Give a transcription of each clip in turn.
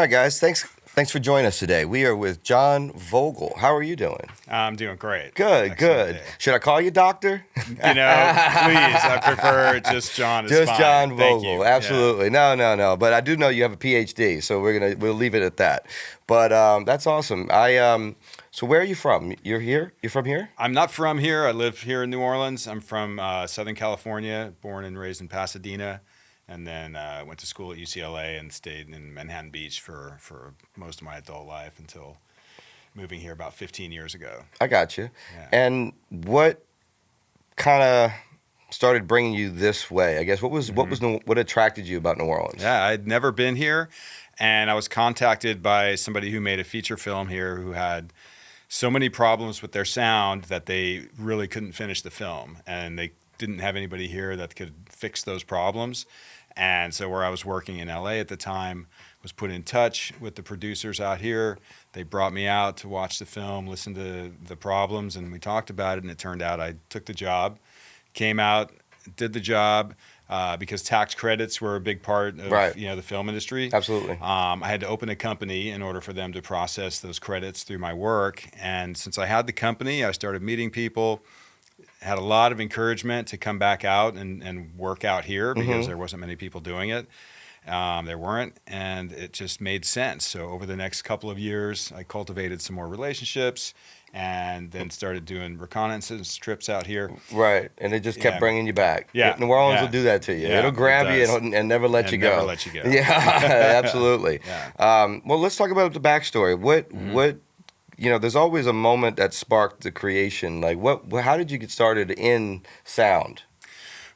All right, guys. Thanks for joining us today. We are with Jon Vogl. How are you doing? I'm doing great. Good, Excellent good. day. Should I call you doctor? Please. I prefer just Jon. Is Just fine. Jon Thank Vogl. you. Absolutely. No. But I do know you have a Ph.D., so we'll leave it at that. But that's awesome. So where are you from? You're here? You're from here? I'm not from here. I live here in New Orleans. I'm from Southern California, born and raised in Pasadena, and then went to school at UCLA and stayed in Manhattan Beach for most of my adult life until moving here about 15 years ago. I got you. Yeah. And what kind of started bringing you this way? I guess what attracted you about New Orleans? Yeah, I'd never been here, and I was contacted by somebody who made a feature film here who had so many problems with their sound that they really couldn't finish the film, and they didn't have anybody here that could fix those problems. And so where I was working in LA at the time, was put in touch with the producers out here. They brought me out to watch the film, listen to the problems, and we talked about it, and it turned out I took the job, came out, did the job, because tax credits were a big part of the film industry. Absolutely. I had to open a company in order for them to process those credits through my work. And since I had the company, I started meeting people, had a lot of encouragement to come back out and work out here because there wasn't many people doing it. There weren't, and it just made sense. So over the next couple of years, I cultivated some more relationships and then started doing reconnaissance trips out here. Right, and it just kept bringing you back. Yeah. New Orleans will do that to you. Yeah, It'll grab you and never let you go. Never let you go. Yeah, absolutely. Yeah. Well, let's talk about the backstory. What there's always a moment that sparked the creation. Like, how did you get started in sound?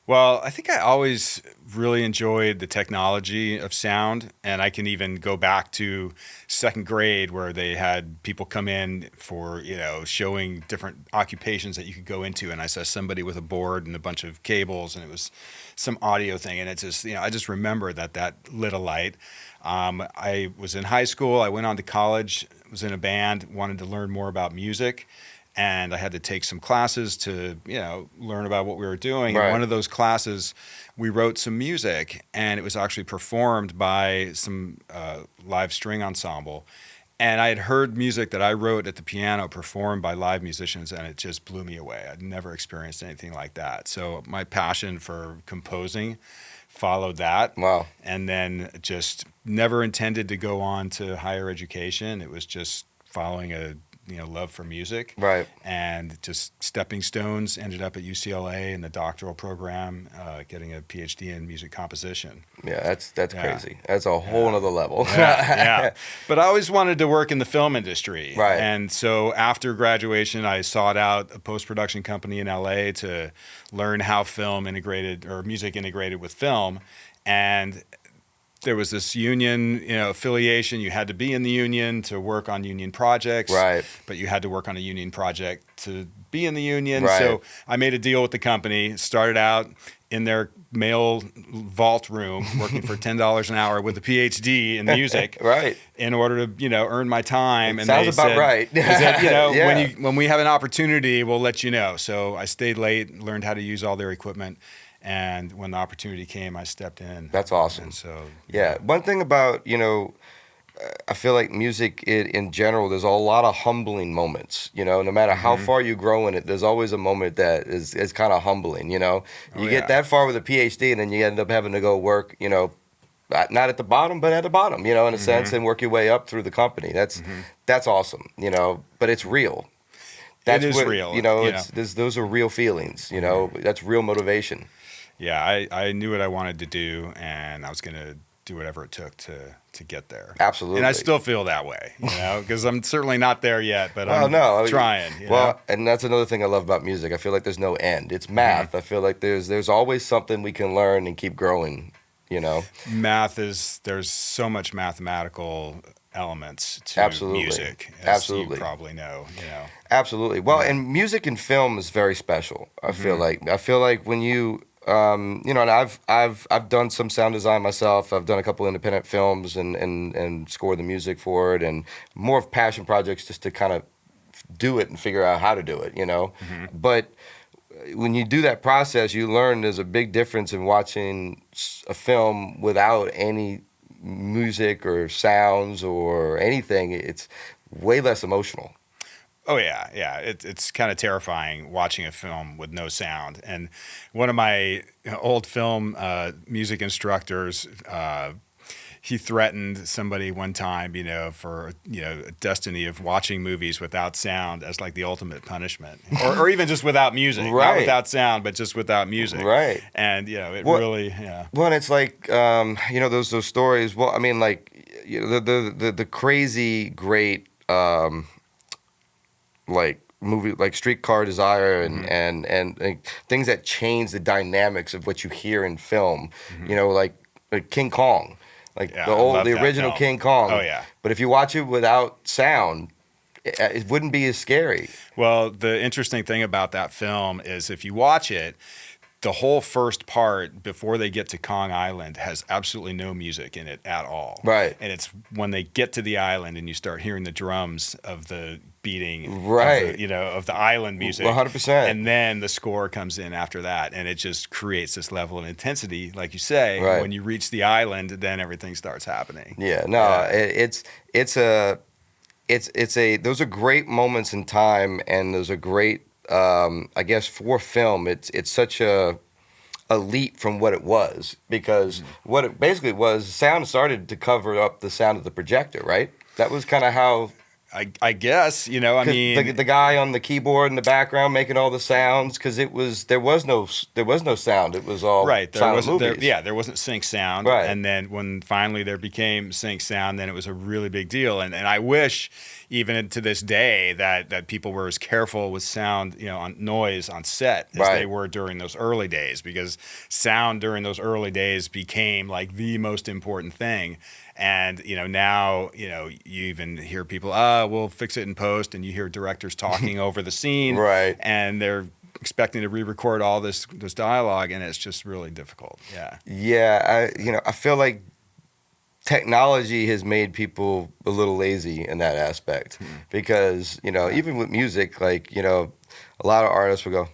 Well, I think I always really enjoyed the technology of sound, and I can even go back to second grade where they had people come in for, showing different occupations that you could go into, and I saw somebody with a board and a bunch of cables, and it was some audio thing, and it just, I just remember that lit a light. I was in high school, I went on to college, was in a band, wanted to learn more about music. And I had to take some classes to, learn about what we were doing. Right. And one of those classes, we wrote some music, and it was actually performed by some live string ensemble. And I had heard music that I wrote at the piano performed by live musicians, and it just blew me away. I'd never experienced anything like that. So my passion for composing followed that. Wow. And then just never intended to go on to higher education. It was just following a love for music. Right. And just stepping stones, ended up at UCLA in the doctoral program, getting a Ph.D. in music composition. Yeah, that's crazy. That's a whole nother level. Yeah. But I always wanted to work in the film industry. Right. And so after graduation, I sought out a post-production company in LA to learn how music integrated with film. And there was this union, affiliation. You had to be in the union to work on union projects. Right. But you had to work on a union project to be in the union. Right. So I made a deal with the company, started out in their mail vault room working for $10 an hour with a Ph.D. in music. Right. In order to, earn my time. And sounds about right. They said, Yeah. when we have an opportunity, we'll let you know. So I stayed late, learned how to use all their equipment. And when the opportunity came, I stepped in. That's awesome. And so, yeah. One thing about, I feel like music in general, there's a lot of humbling moments, no matter how far you grow in it, there's always a moment that is kind of humbling, You get that far with a PhD and then you end up having to go work, not at the bottom, but at the bottom, in a sense, and work your way up through the company. That's awesome, but it's real. It is real. Those are real feelings, that's real motivation. Yeah, I knew what I wanted to do, and I was going to do whatever it took to get there. Absolutely. And I still feel that way, because I'm certainly not there yet, but I'm trying. And that's another thing I love about music. I feel like there's no end. It's math. I feel like there's always something we can learn and keep growing, There's so much mathematical elements to music, as you probably know. Absolutely. Well, and music and film is very special. I feel like when you and I've done some sound design myself. I've done a couple independent films and scored the music for it, and more of passion projects just to kind of do it and figure out how to do it, But when you do that process, you learn there's a big difference in watching a film without any music or sounds or anything, it's way less emotional. Oh yeah, yeah. It's kind of terrifying watching a film with no sound. And one of my old film music instructors, he threatened somebody one time, for a destiny of watching movies without sound as like the ultimate punishment, or even just without music, Right. not without sound, but just without music. Right. And really, yeah. Well, and it's like those stories. Well, I mean, like the crazy great like movie like Streetcar Desire and like, things that change the dynamics of what you hear in film. Like King Kong, like the original film. King Kong. Oh yeah. But if you watch it without sound, it wouldn't be as scary. Well, the interesting thing about that film is if you watch it, the whole first part before they get to Kong Island has absolutely no music in it at all. Right. And it's when they get to the island and you start hearing the drums of the beating right. of the island music. 100%. And then the score comes in after that, and it just creates this level of intensity, like you say. Right. When you reach the island, then everything starts happening. Yeah, no, those are great moments in time, and those are great. I guess for film, it's such a leap from what it was, because what it basically was, sound started to cover up the sound of the projector, right? That was kind of how. I guess, I mean, the guy on the keyboard in the background making all the sounds, because there was no sound. It was all right. silent movies. There wasn't sync sound, right. And then when finally there became sync sound, then it was a really big deal. And I wish, even to this day, that people were as careful with sound, on noise on set as right. they were during those early days, because sound during those early days became like the most important thing. And now you even hear people, we'll fix it in post, and you hear directors talking over the scene, right? And they're expecting to re-record all this dialogue, and it's just really difficult. Yeah. Yeah, I feel like technology has made people a little lazy in that aspect, because even with music, like a lot of artists will go,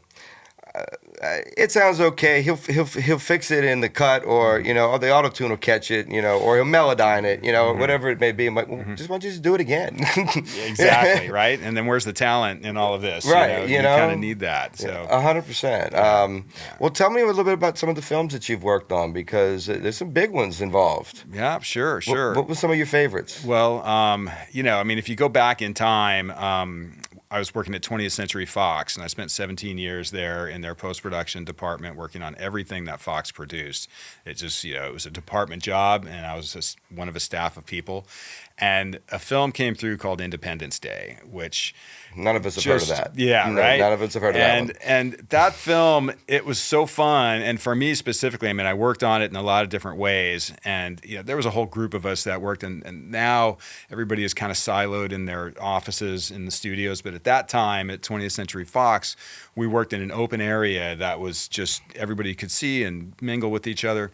it sounds okay. He'll fix it in the cut, or or the auto tune will catch it, or he'll melodyne it, whatever it may be. I'm like, well, just why don't you just do it again? Exactly, right. And then where's the talent in all of this? Right, you kind of need that. So 100%. Well, tell me a little bit about some of the films that you've worked on, because there's some big ones involved. Yeah, sure. What were some of your favorites? Well, I mean, if you go back in time, I was working at 20th Century Fox, and I spent 17 years there in their post-production department working on everything that Fox produced. It just, it was a department job, and I was just one of a staff of people. And a film came through called Independence Day, which... None of us have heard of that. Yeah, right? None of us have heard of that one. And that film, it was so fun. And for me specifically, I mean, I worked on it in a lot of different ways. And there was a whole group of us that worked. And now everybody is kind of siloed in their offices in the studios. But at that time, at 20th Century Fox, we worked in an open area that was just everybody could see and mingle with each other.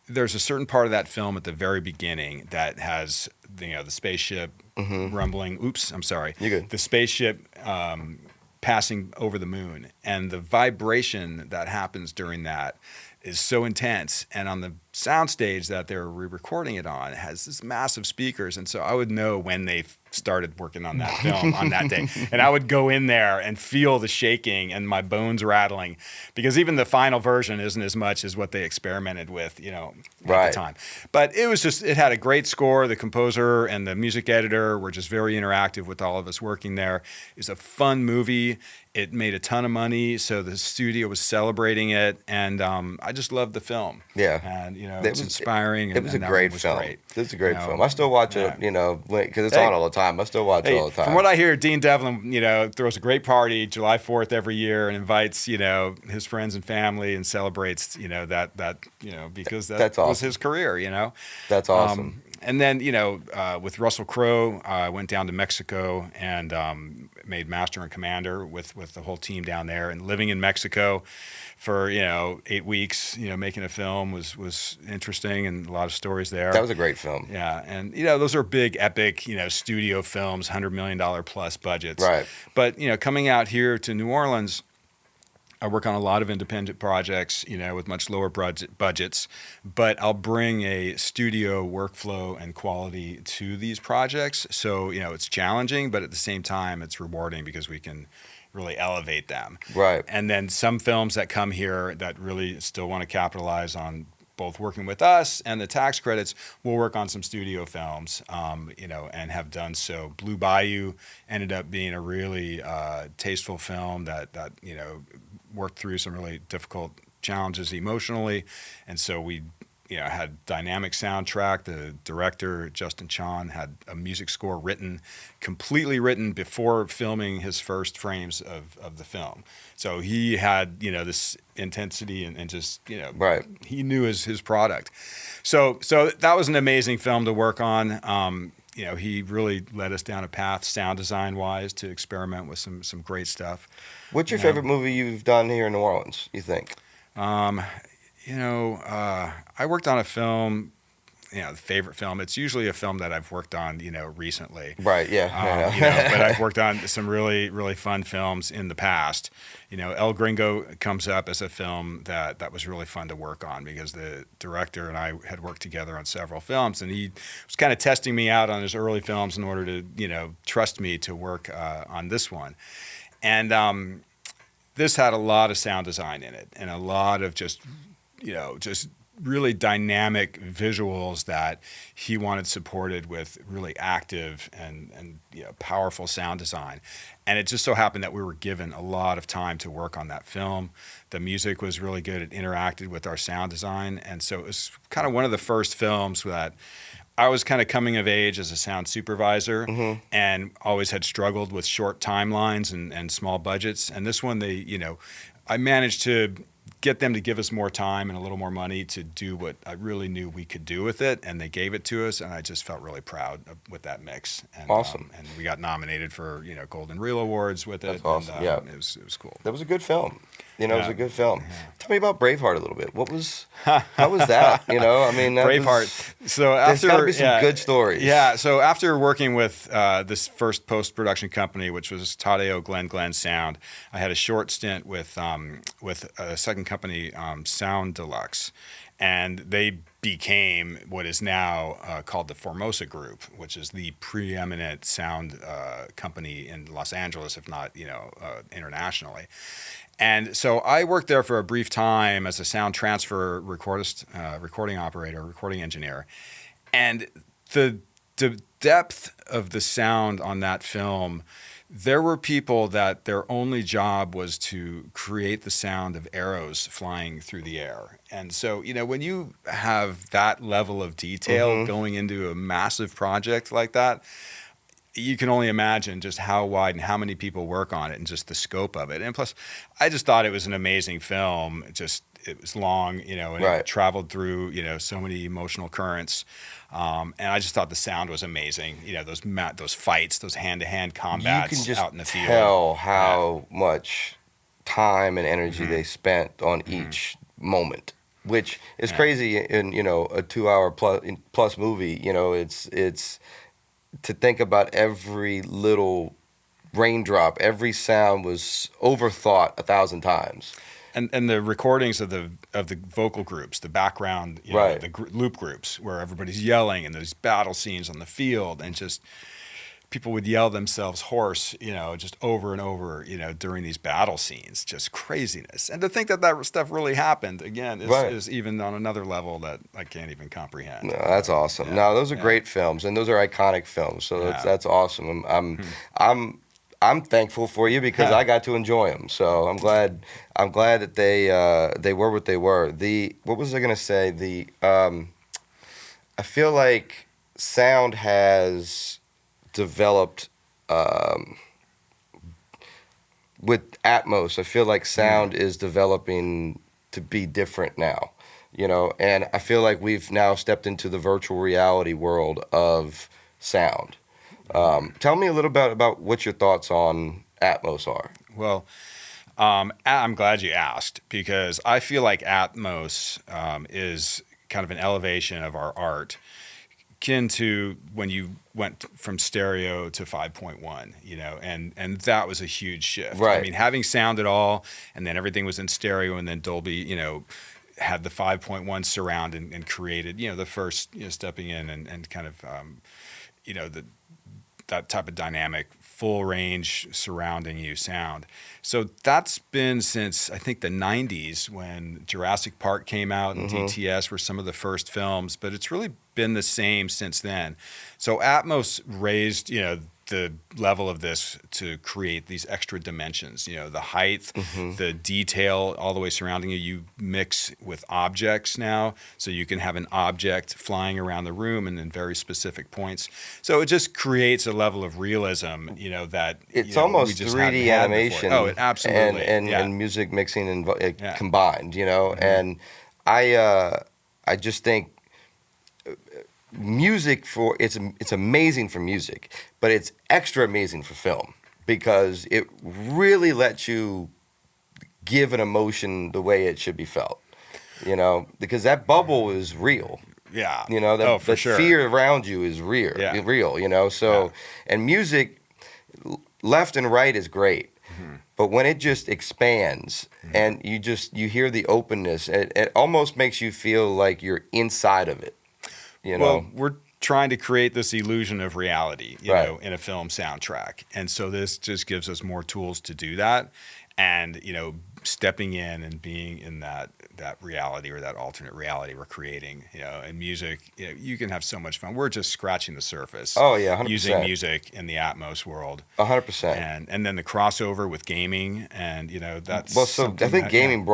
There's a certain part of that film at the very beginning that has, the spaceship rumbling. Oops, I'm sorry. You're good. The spaceship passing over the moon, and the vibration that happens during that is so intense. And on the soundstage that they're re-recording it on, it has this massive speakers. And so I would know when they started working on that film on that day. And I would go in there and feel the shaking and my bones rattling, because even the final version isn't as much as what they experimented with, at the time. But it had a great score. The composer and the music editor were just very interactive with all of us working there. It's a fun movie. It made a ton of money, so the studio was celebrating it, and I just loved the film. Yeah, and it's inspiring. It was a great film. Great. It was a great film. I still watch it, because it's on all the time. I still watch it all the time. From what I hear, Dean Devlin, throws a great party July 4th every year and invites, his friends and family and celebrates, because that's awesome. Was his career, That's awesome. And then, with Russell Crowe, I went down to Mexico and made Master and Commander with the whole team down there. And living in Mexico for, 8 weeks, making a film was interesting, and a lot of stories there. That was a great film. Yeah. And, those are big, epic, studio films, $100 million plus budgets. Right. But, coming out here to New Orleans, I work on a lot of independent projects, with much lower budgets, but I'll bring a studio workflow and quality to these projects. So, it's challenging, but at the same time, it's rewarding because we can really elevate them. Right. And then some films that come here that really still want to capitalize on both working with us and the tax credits, we'll work on some studio films, and have done so. Blue Bayou ended up being a really tasteful film that worked through some really difficult challenges emotionally, and so we had dynamic soundtrack. The director, Justin Chon, had a music score completely written before filming his first frames of the film. So he had, this intensity and just, right. He knew his product. So that was an amazing film to work on. He really led us down a path, sound design wise, to experiment with some great stuff. What's your favorite movie you've done here in New Orleans, you think? I worked on a film, the favorite film. It's usually a film that I've worked on, recently. Right, yeah. But I've worked on some really, really fun films in the past. El Gringo comes up as a film that was really fun to work on because the director and I had worked together on several films, and he was kind of testing me out on his early films in order to, trust me to work on this one. And this had a lot of sound design in it and a lot of just really dynamic visuals that he wanted supported with really active and powerful sound design. And it just so happened that we were given a lot of time to work on that film. The music was really good. It interacted with our sound design. And so it was kind of one of the first films that I was kind of coming of age as a sound supervisor, and always had struggled with short timelines and small budgets. And this one, I managed to get them to give us more time and a little more money to do what I really knew we could do with it, and they gave it to us, and I just felt really proud with that mix. And, awesome. And we got nominated for Golden Reel Awards with it. That's awesome. And, yeah, it was cool. That was a good film. It was a good film. Yeah. Tell me about Braveheart a little bit. How was that? Braveheart. There's got to be some good stories. Yeah. So after working with this first post-production company, which was Tadeo Glenn Sound, I had a short stint with a second company, Sound Deluxe, and they became what is now called the Formosa Group, which is the preeminent sound company in Los Angeles, if not internationally. And so I worked there for a brief time as a sound transfer recording operator, recording engineer. And the depth of the sound on that film, there were people that their only job was to create the sound of arrows flying through the air. And so, when you have that level of detail going into a massive project like that, you can only imagine just how wide and how many people work on it and just the scope of it. And plus, I just thought it was an amazing film. It was long, and right. It traveled through, so many emotional currents. And I just thought the sound was amazing. Those fights, those hand-to-hand combats out in the field. You can just tell how much time and energy they spent on each moment, which is crazy in, a 2-hour plus movie. It's to think about every little raindrop, every sound was overthought 1,000 times. And the recordings of the vocal groups, the background, right. The loop groups where everybody's yelling, and those battle scenes on the field, and just people would yell themselves hoarse, just over and over, during these battle scenes, just craziness. And to think that stuff really happened, again, is even on another level that I can't even comprehend. No, that's awesome. Yeah. No, those are great films, and those are iconic films. So that's awesome. I'm thankful for you because I got to enjoy them. So I'm glad that they were what they were. What was I gonna say? I feel like sound has developed with Atmos. I feel like sound is developing to be different now, and I feel like we've now stepped into the virtual reality world of sound. Tell me a little bit about what your thoughts on Atmos are. Well, I'm glad you asked, because I feel like Atmos is kind of an elevation of our art, akin to when you went from stereo to 5.1, you know, and that was a huge shift. Right. I mean, having sound at all, and then everything was in stereo, and then Dolby, you know, had the 5.1 surround and created, you know, the first, you know, stepping in and kind of, you know, that type of dynamic, full range surrounding you sound. So that's been since I think the 90s when Jurassic Park came out and DTS were some of the first films, but it's really been the same since then. So Atmos raised, you know, the level of this to create these extra dimensions, you know, the height, the detail all the way surrounding you. You mix with objects now, so you can have an object flying around the room and in very specific points. So it just creates a level of realism, you know, that it's you know, almost we just 3D hadn't had animation. before. Oh, it absolutely. And music mixing and combined, you know. And I just think music it's amazing for music, but it's extra amazing for film because it really lets you give an emotion the way it should be felt, you know, because that bubble is real. Yeah. You know, the sure. fear around you is real, you know. So, and music left and right is great. But when it just expands and you hear the openness, it almost makes you feel like you're inside of it. You know? Well, we're trying to create this illusion of reality, you Right. know, in a film soundtrack. And so this just gives us more tools to do that. And, you know, stepping in and being in that reality or that alternate reality we're creating, you know, and music, you know, you can have so much fun. We're just scratching the surface. Oh, yeah, 100%. Using music in the Atmos world. 100%. And then the crossover with gaming and, you know, that's Well, so I think gaming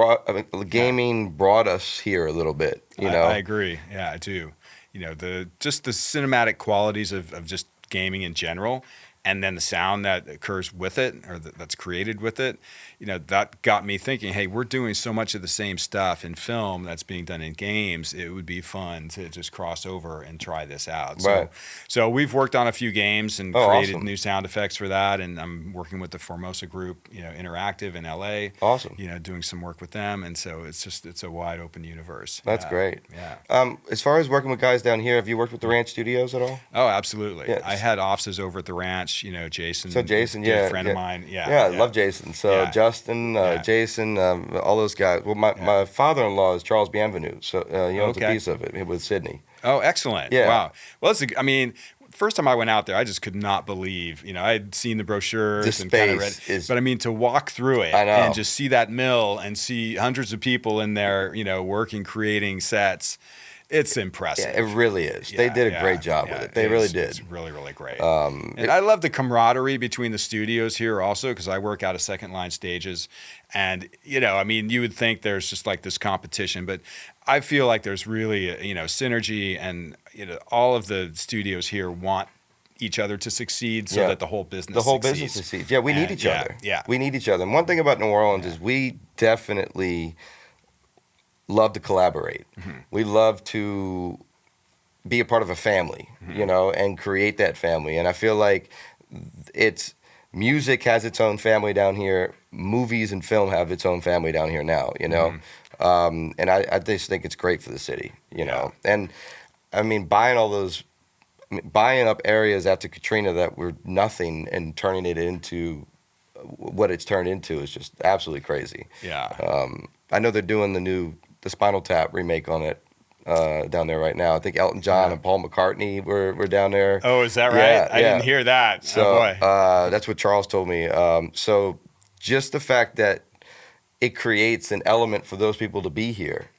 brought us here a little bit, you know. I agree. Yeah, I do. You know, the cinematic qualities of just gaming in general, and then the sound that occurs with it or that's created with it, you know, that got me thinking, hey, we're doing so much of the same stuff in film that's being done in games. It would be fun to just cross over and try this out. Right. So we've worked on a few games and Oh, created awesome. new sound effects for that. And I'm working with the Formosa group, you know, Interactive in LA. Awesome. You know, doing some work with them. And so it's a wide open universe. That's great. Yeah. As far as working with guys down here, have you worked with the Ranch Studios at all? Oh, absolutely. Yes. I had offices over at the ranch, you know, Jason. So Jason, good friend of mine. I love Jason. So Justin, Jason, all those guys. Well, my father-in-law is Charles Bienvenu, so he owns a piece of it with Sydney. Oh, excellent. Yeah. Wow. Well, first time I went out there, I just could not believe, you know, I had seen the brochures and kind of read it, but I mean, to walk through it and just see that mill and see hundreds of people in there, you know, working, creating sets. It's impressive. Yeah, it really is. They did a great job with it. They really did. It's really, really great. And I love the camaraderie between the studios here also because I work out of second line stages. And, you know, I mean, you would think there's just like this competition, but I feel like there's really, you know, synergy and, you know, all of the studios here want each other to succeed so that the whole business succeeds. Yeah, we need each other. Yeah. We need each other. And one thing about New Orleans is we definitely love to collaborate. We love to be a part of a family, you know, and create that family. And I feel like music has its own family down here. Movies and film have its own family down here now, you know. And I just think it's great for the city, you know. And I mean, buying up areas after Katrina that were nothing and turning it into what it's turned into is just absolutely crazy. Yeah. I know they're doing the Spinal Tap remake on it down there right now. I think Elton John and Paul McCartney were down there. Oh, is that right? I didn't hear that. So, oh, boy. That's what Charles told me. So just the fact that it creates an element for those people to be here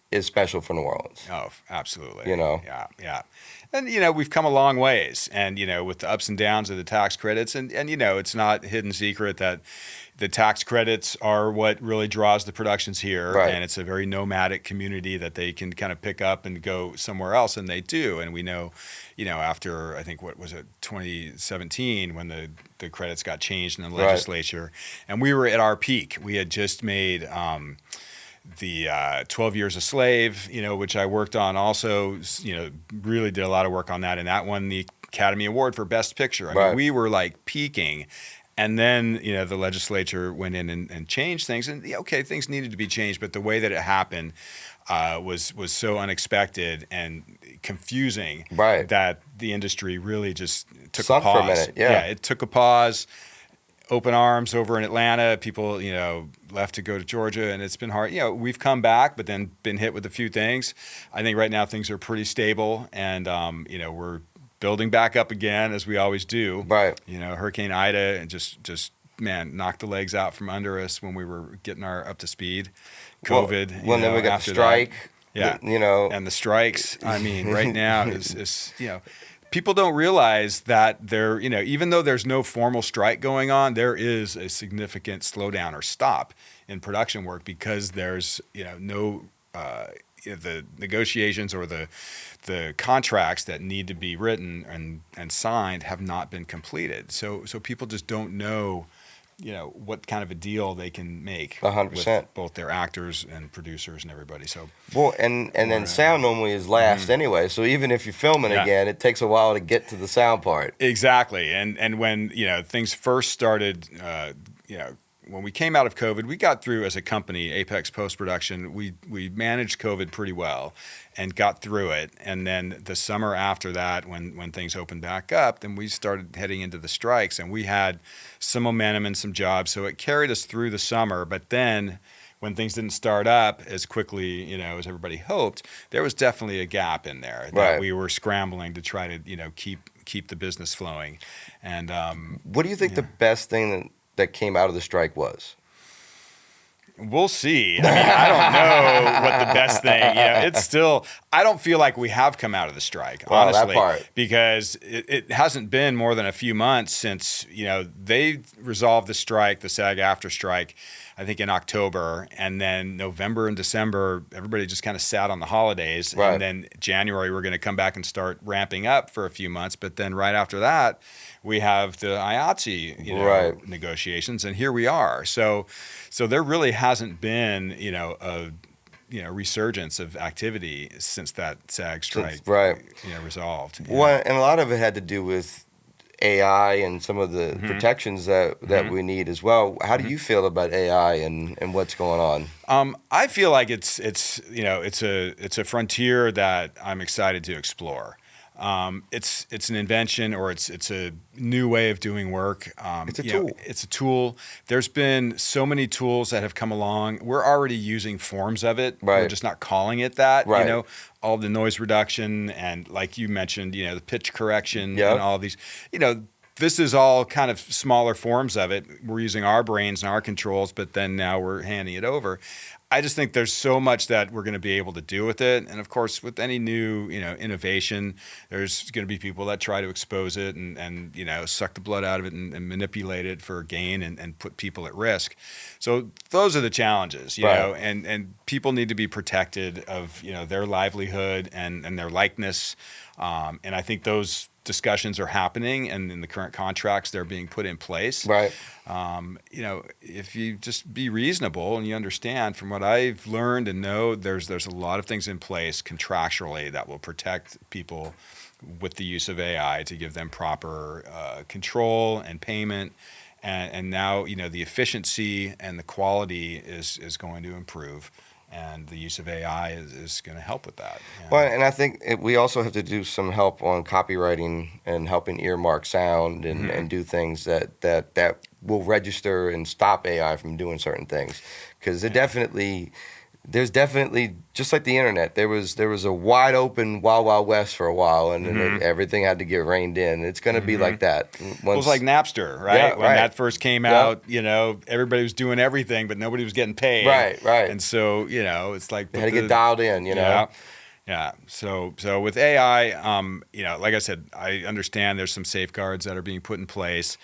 is special for New Orleans. Oh, absolutely. You know? Yeah. And, you know, we've come a long ways. And, you know, with the ups and downs of the tax credits, and you know, it's not a hidden secret that the tax credits are what really draws the productions here. Right. And it's a very nomadic community that they can kind of pick up and go somewhere else, and they do. And we know, you know, after, I think, 2017, when the credits got changed in the legislature, and we were at our peak. We had just made the 12 Years a Slave, you know, which I worked on also, you know, really did a lot of work on that. And that won the Academy Award for Best Picture. I mean, we were like peaking. And then, you know, the legislature went in and changed things. And, okay, things needed to be changed. But the way that it happened, was so unexpected and confusing Right. that the industry really just took Sunk a pause. for a minute, yeah. It took a pause. Open arms over in Atlanta. People, left to go to Georgia, and it's been hard. We've come back, but then been hit with a few things. I think right now things are pretty stable, and we're building back up again as we always do. Right. Hurricane Ida and just knocked the legs out from under us when we were getting up to speed. COVID. Well, then we got the strike. Yeah. And the strikes. I mean, right now is people don't realize that even though there's no formal strike going on, there is a significant slowdown or stop in production work because there's no the negotiations or the contracts that need to be written and signed have not been completed. So people just don't know what kind of a deal they can make 100%. with both their actors and producers and everybody. So and then sound normally is last anyway. So even if you're filming again, it takes a while to get to the sound part. Exactly. And when things first started, when we came out of COVID, we got through as a company, Apex Post Production. We managed COVID pretty well and got through it. And then the summer after that, when things opened back up, then we started heading into the strikes, and we had some momentum and some jobs. So it carried us through the summer. But then when things didn't start up as quickly, as everybody hoped, there was definitely a gap in there that we were scrambling to try to, keep the business flowing. And what do you think the best thing that came out of the strike was? We'll see. I mean, I don't know what the best thing. It's still. I don't feel like we have come out of the strike, honestly, that part. Because it hasn't been more than a few months since they resolved the strike, the SAG-AFTRA strike, I think in October, and then November and December, everybody just kind of sat on the holidays, and then January we're going to come back and start ramping up for a few months, but then right after that we have the IATSE negotiations, and here we are. So there really hasn't been a resurgence of activity since that SAG strike resolved. Well, and a lot of it had to do with AI and some of the protections that we need as well. How do you feel about AI and what's going on? I feel like it's a frontier that I'm excited to explore. It's an invention, or it's a new way of doing work. It's a tool. It's a tool. There's been so many tools that have come along. We're already using forms of it. Right. We're just not calling it that. Right. All the noise reduction and, like you mentioned, the pitch correction and all these. This is all kind of smaller forms of it. We're using our brains and our controls, but then now we're handing it over. I just think there's so much that we're going to be able to do with it. And of course, with any new, innovation, there's going to be people that try to expose it and suck the blood out of it and manipulate it for gain and put people at risk. So those are the challenges, and people need to be protected of, their livelihood and their likeness. And I think those discussions are happening, and in the current contracts they're being put in place. Right. If you just be reasonable and you understand, from what I've learned and know, there's a lot of things in place contractually that will protect people with the use of AI to give them proper control and payment. And now, the efficiency and the quality is going to improve. And the use of AI is going to help with that. Well, and I think we also have to do some help on copywriting and helping earmark sound and do things that will register and stop AI from doing certain things. Because there's definitely, just like the internet, there was a wide open Wild Wild West for a while, and then everything had to get reined in. It's going to be like that. It was like Napster, right? Yeah, when that first came out, everybody was doing everything, but nobody was getting paid. Right. And so, it's like they had to get dialed in, Yeah. So with AI, like I said, I understand there's some safeguards that are being put in place.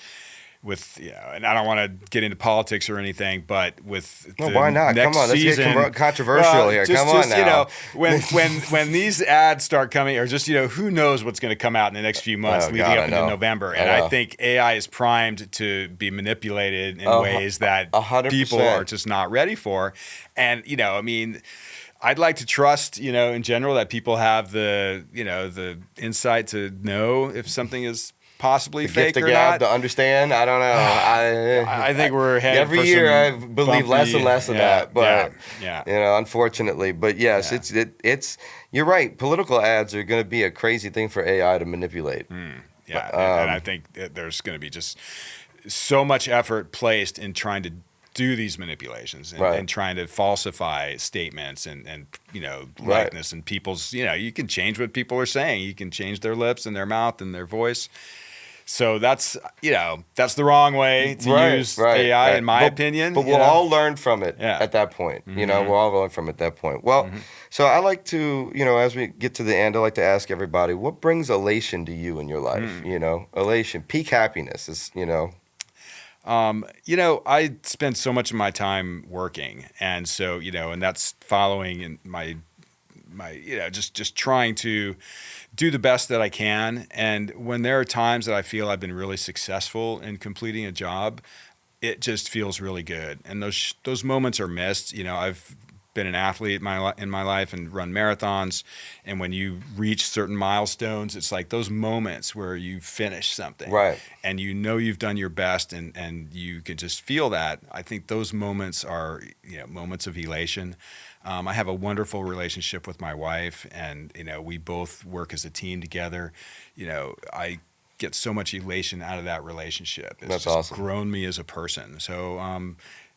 With and I don't want to get into politics or anything, but with why not? Next Come on, let's season, get controversial here. Come on now. When these ads start coming, or just who knows what's going to come out in the next few months leading up into November, and I think AI is primed to be manipulated in ways that 100%. People are just not ready for, and I'd like to trust, in general, that people have the insight to know if something is possibly the fake gift of or gab not. to understand. I don't know. I think we're headed every for year. I some believe less bumpy- and less of yeah, that, but yeah. you know, unfortunately. But yes, Yeah. it's you're right. Political ads are going to be a crazy thing for AI to manipulate. Yeah, But, and I think that there's going to be just so much effort placed in trying to do these manipulations and, Right. and trying to falsify statements and you know, Right. likeness and people's, you know, you can change what people are saying. You can change their lips and their mouth and their voice. So that's, you know, that's the wrong way to use AI, in my opinion. But you we'll know? all learn from it Yeah. at that point. You know, we'll all learn from it at that point. Well, so I like to, you know, as we get to the end, I like to ask everybody, what brings elation to you in your life? You know, elation, peak happiness is, you know. You know, I spend so much of my time working, and so, you know, and that's following in my you know, just trying to do the best that I can. And when there are times that I feel I've been really successful in completing a job, it just feels really good. And those moments are missed. You know, I've been an athlete in my life and run marathons, and when you reach certain milestones, it's like those moments where you finish something, Right. and you know you've done your best, and you can just feel that. I think those moments are, you know, moments of elation. I have a wonderful relationship with my wife, and you know, we both work as a team together. You know, I get so much elation out of that relationship. It's That's just awesome. grown me as a person. So,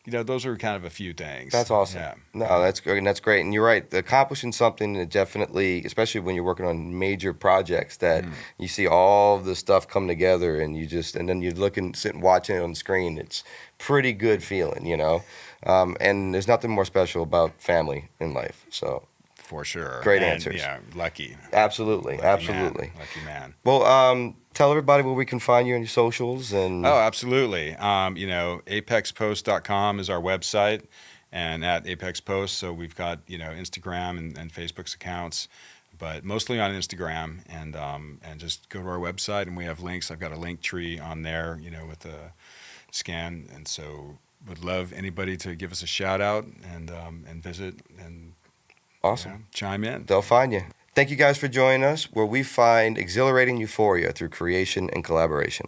you know, those are kind of a few things. That's awesome. Yeah. No, that's great. That's great. And you're right. Accomplishing something that definitely, especially when you're working on major projects, that you see all of the stuff come together, and and then you look and sit and watch it on the screen. It's pretty good feeling, you know. And there's nothing more special about family in life. So For sure. Great And, answers. Yeah, lucky. absolutely, Lucky absolutely. Man. Lucky man. Well, tell everybody where we can find you on your socials and. Oh, absolutely. You know, apexpost.com is our website, and at Apex Post. So we've got, you know, Instagram and Facebook's accounts, but mostly on Instagram, and just go to our website, and we have links. I've got a link tree on there, you know, with a scan, and so would love anybody to give us a shout out and visit and Awesome. you know, chime in. They'll find you. Thank you guys for joining us, where we find exhilarating euphoria through creation and collaboration.